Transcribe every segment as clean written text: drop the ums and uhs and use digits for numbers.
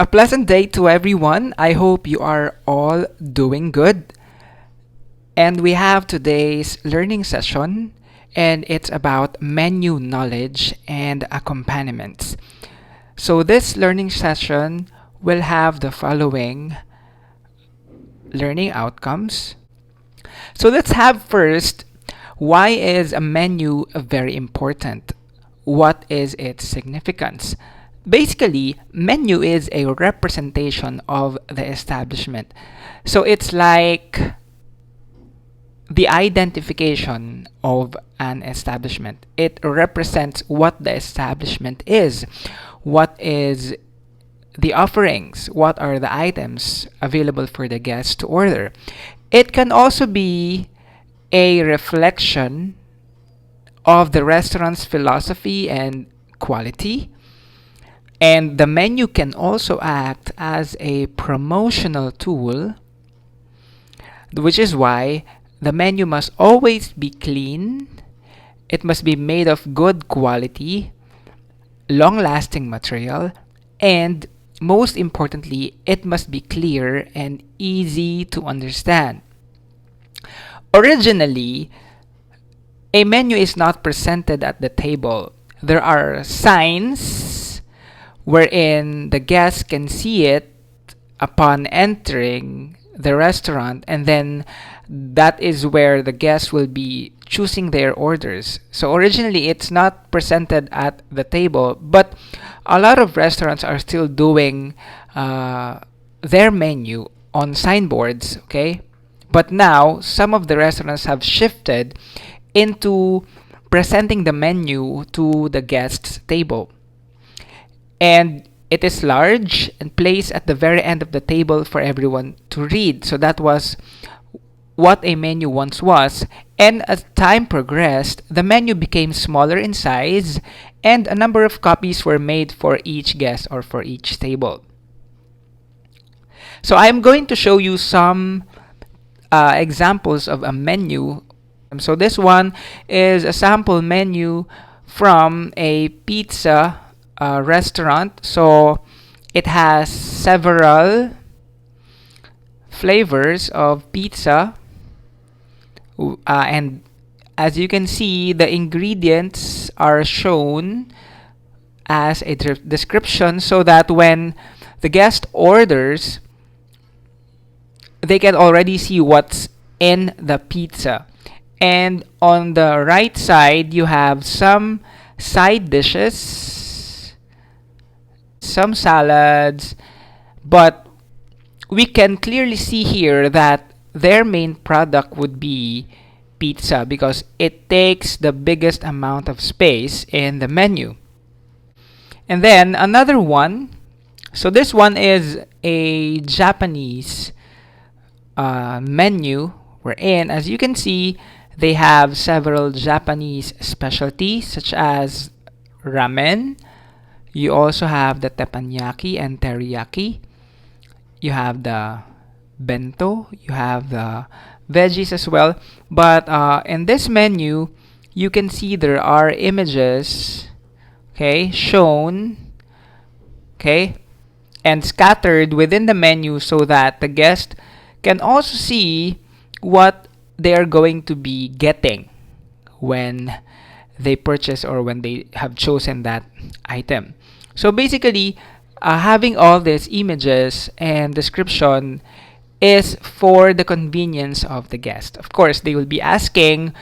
A pleasant day to everyone. I hope you are all doing good. And we have today's learning session, and it's about menu knowledge and accompaniments. So, this learning session will have the following learning outcomes. So, let's have first, why is a menu very important? What is its significance? Basically, menu is a representation of the establishment. So it's like the identification of an establishment. It represents what the establishment is, what is the offerings, what are the items available for the guests to order. It can also be a reflection of the restaurant's philosophy and quality. And the menu can also act as a promotional tool, which is why the menu must always be clean, it must be made of good quality, long lasting material, and most importantly, it must be clear and easy to understand. Originally, a menu is not presented at the table. There are signs wherein the guests can see it upon entering the restaurant, and then that is where the guests will be choosing their orders. So originally it's not presented at the table, but a lot of restaurants are still doing their menu on signboards, okay? But now some of the restaurants have shifted into presenting the menu to the guest's table. And it is large and placed at the very end of the table for everyone to read. So that was what a menu once was. And as time progressed, the menu became smaller in size and a number of copies were made for each guest or for each table. So I'm going to show you some examples of a menu. So this one is a sample menu from a pizza restaurant. So it has several flavors of pizza, and as you can see, the ingredients are shown as a description so that when the guest orders, they can already see what's in the pizza. And on the right side, you have some side dishes, some salads, but we can clearly see here that their main product would be pizza because it takes the biggest amount of space in the menu. And then another one, so this one is a Japanese menu wherein, as you can see, they have several Japanese specialties such as ramen. You also have the teppanyaki and teriyaki. You have the bento. You have the veggies as well. But in this menu, you can see there are images, okay, shown, okay, and scattered within the menu so that the guest can also see what they are going to be getting when they purchase or when they have chosen that item. So basically, having all these images and description is for the convenience of the guest. Of course, they will be asking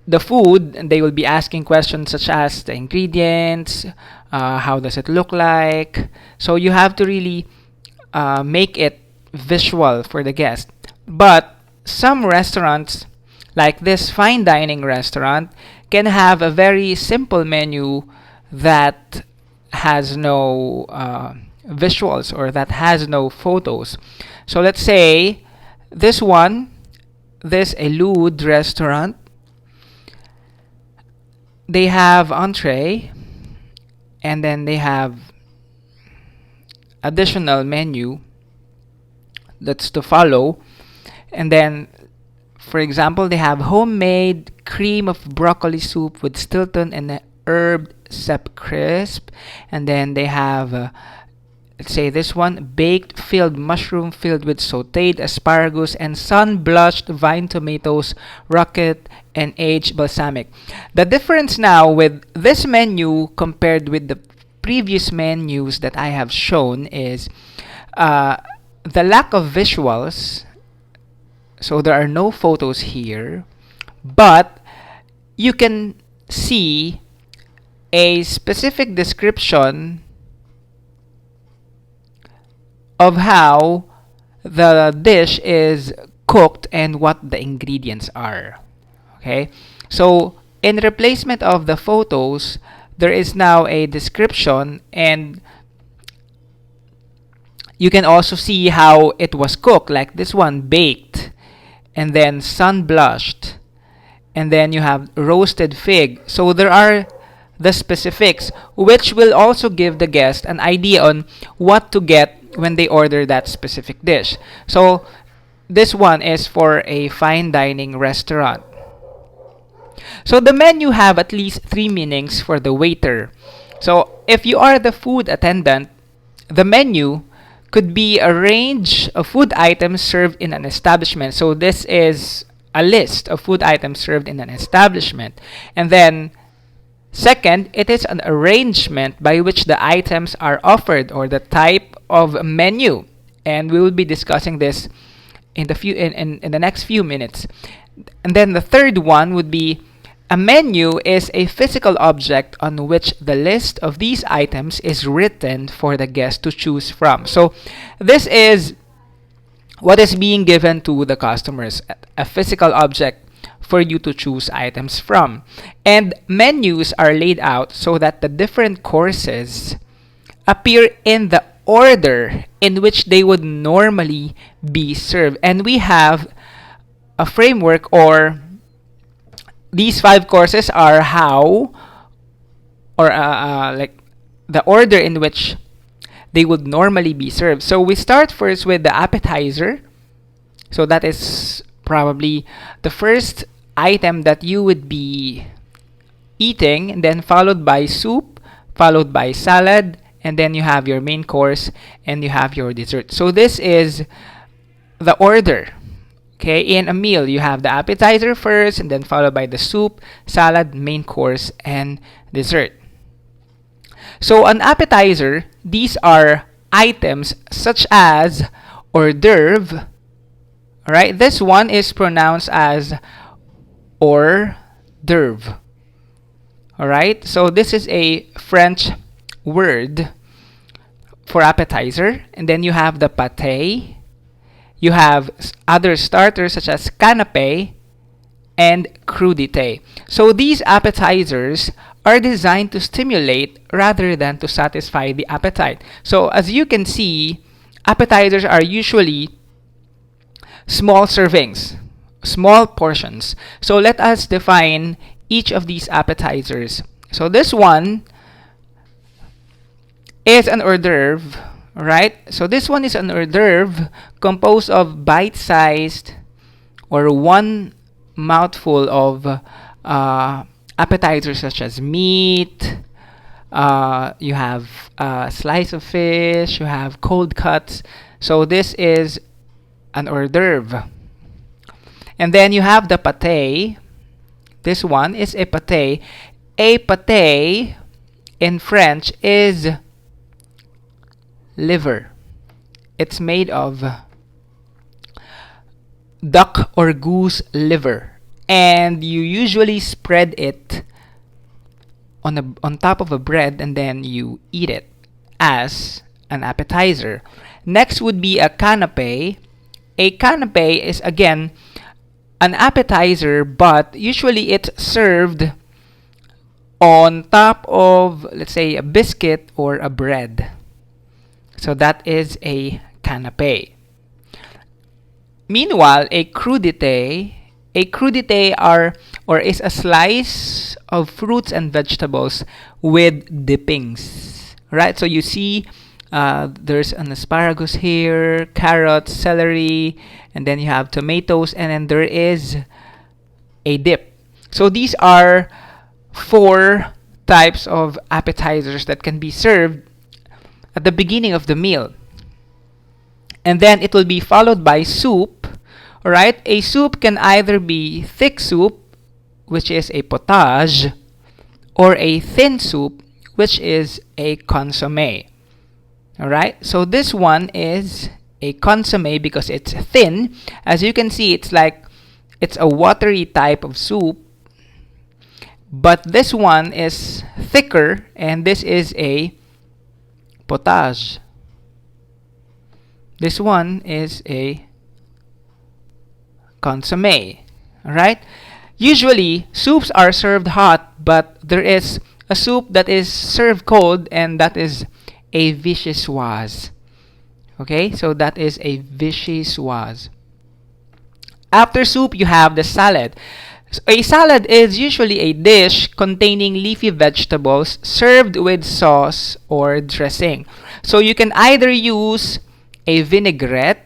the food, and they will be asking questions such as the ingredients, how does it look like. So you have to really make it visual for the guest. But some restaurants, like this fine dining restaurant, can have a very simple menu that has no visuals or that has no photos. So let's say this one, this Elude restaurant, they have entree and then they have additional menu that's to follow. And then, for example, they have homemade cream of broccoli soup with Stilton and herb sep crisp. And then they have let's say this one, baked filled mushroom filled with sauteed asparagus and sun-blushed vine tomatoes, rocket, and aged balsamic. The difference now with this menu compared with the previous menus that I have shown is the lack of visuals. So there are no photos here, but you can see a specific description of how the dish is cooked and what the ingredients are. Okay, so in replacement of the photos, there is now a description, and you can also see how it was cooked, like this one, baked, and then sun blushed, and then you have roasted fig. So there are the specifics, which will also give the guest an idea on what to get when they order that specific dish. So this one is for a fine dining restaurant. So the menu have at least three meanings for the waiter. So if you are the food attendant, the menu could be a range of food items served in an establishment. So this is a list of food items served in an establishment. And then second, it is an arrangement by which the items are offered, or the type of menu. And we will be discussing this in the next few minutes. And then the third one would be, a menu is a physical object on which the list of these items is written for the guest to choose from. So this is what is being given to the customers, a physical object for you to choose items from. And menus are laid out so that the different courses appear in the order in which they would normally be served. And we have a framework, or these 5 courses are how, or like the order in which they would normally be served. So we start first with the appetizer. So that is probably the first item that you would be eating, and then followed by soup, followed by salad, and then you have your main course, and you have your dessert. So this is the order. Okay, in a meal, you have the appetizer first, and then followed by the soup, salad, main course, and dessert. So an appetizer, these are items such as hors d'oeuvre. Alright, this one is pronounced as hors d'oeuvre. Alright, so this is a French word for appetizer. And then you have the pâté. You have other starters such as canapé and crudité. So these appetizers are designed to stimulate rather than to satisfy the appetite. So as you can see, appetizers are usually small servings, small portions. So let us define each of these appetizers. So this one is an hors d'oeuvre. Right? So this one is an hors d'oeuvre composed of bite-sized or one mouthful of appetizers such as meat, you have a slice of fish, you have cold cuts. So this is an hors d'oeuvre. And then you have the pâté. This one is a pâté. A pâté in French is liver. It's made of duck or goose liver, and you usually spread it on top of a bread, and then you eat it as an appetizer. Next would be a canapé. A canapé is again an appetizer, but usually it's served on top of, let's say, a biscuit or a bread. So that is a canapé. Meanwhile, a crudité is a slice of fruits and vegetables with dippings. Right? So you see there's an asparagus here, carrots, celery, and then you have tomatoes, and then there is a dip. So these are 4 types of appetizers that can be served at the beginning of the meal. And then it will be followed by soup. Alright? A soup can either be thick soup, which is a potage, or a thin soup, which is a consommé. Alright? So this one is a consommé because it's thin. As you can see, it's a watery type of soup. But this one is thicker, and this is a potage. This one is a consommé. Alright? Usually, soups are served hot, but there is a soup that is served cold, and that is a vichyssoise. Okay? So that is a vichyssoise. After soup, you have the salad. So a salad is usually a dish containing leafy vegetables served with sauce or dressing. So you can either use a vinaigrette.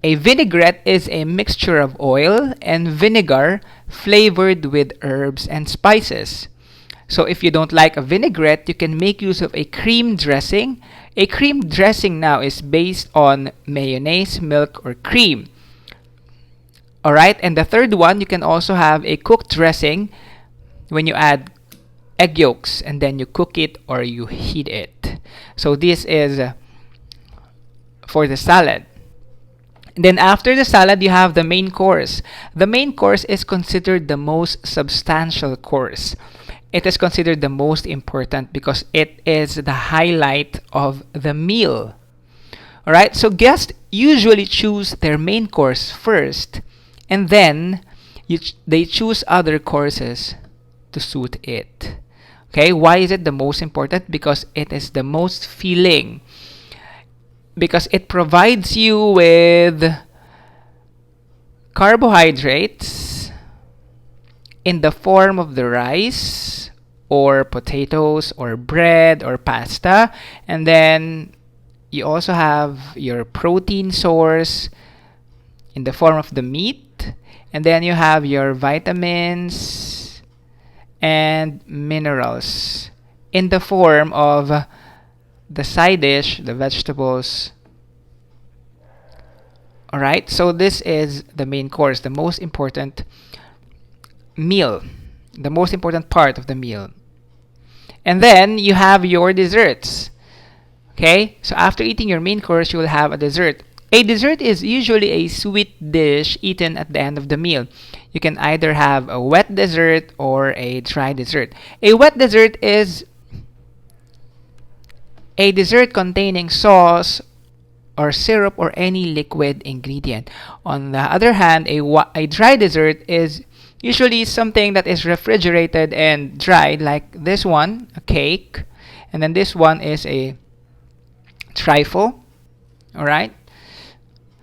A vinaigrette is a mixture of oil and vinegar flavored with herbs and spices. So if you don't like a vinaigrette, you can make use of a cream dressing. A cream dressing now is based on mayonnaise, milk, or cream. Alright, and the third one, you can also have a cooked dressing when you add egg yolks and then you cook it or you heat it. So this is for the salad. And then after the salad, you have the main course. The main course is considered the most substantial course. It is considered the most important because it is the highlight of the meal. Alright, so guests usually choose their main course first, and then they choose other courses to suit it. Okay, why is it the most important? Because it is the most filling. Because it provides you with carbohydrates in the form of the rice or potatoes or bread or pasta, and then you also have your protein source in the form of the meat, and then you have your vitamins and minerals in the form of the side dish, the vegetables. Alright, so this is the main course, the most important meal, the most important part of the meal. And then you have your desserts. Okay, so after eating your main course, you will have a dessert. A dessert is usually a sweet dish eaten at the end of the meal. You can either have a wet dessert or a dry dessert. A wet dessert is a dessert containing sauce or syrup or any liquid ingredient. On the other hand, a dry dessert is usually something that is refrigerated and dried, like this one, a cake, and then this one is a trifle. Alright?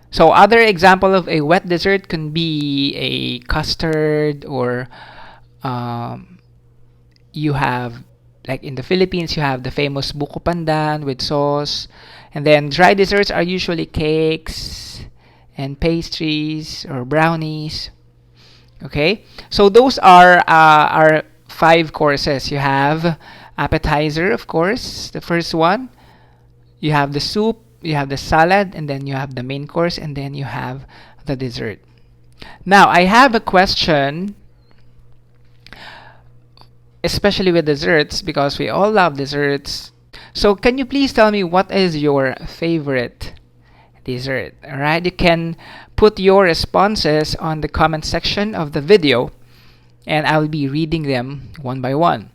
So other example of a wet dessert can be a custard, or you have, like in the Philippines, you have the famous buko pandan with sauce. And then dry desserts are usually cakes and pastries or brownies. Okay? So those are our 5 courses. You have appetizer, of course, the first one. You have the soup, you have the salad, and then you have the main course, and then you have the dessert. Now, I have a question, especially with desserts, because we all love desserts. So can you please tell me what is your favorite dessert? Alright, you can put your responses on the comment section of the video, and I will be reading them one by one.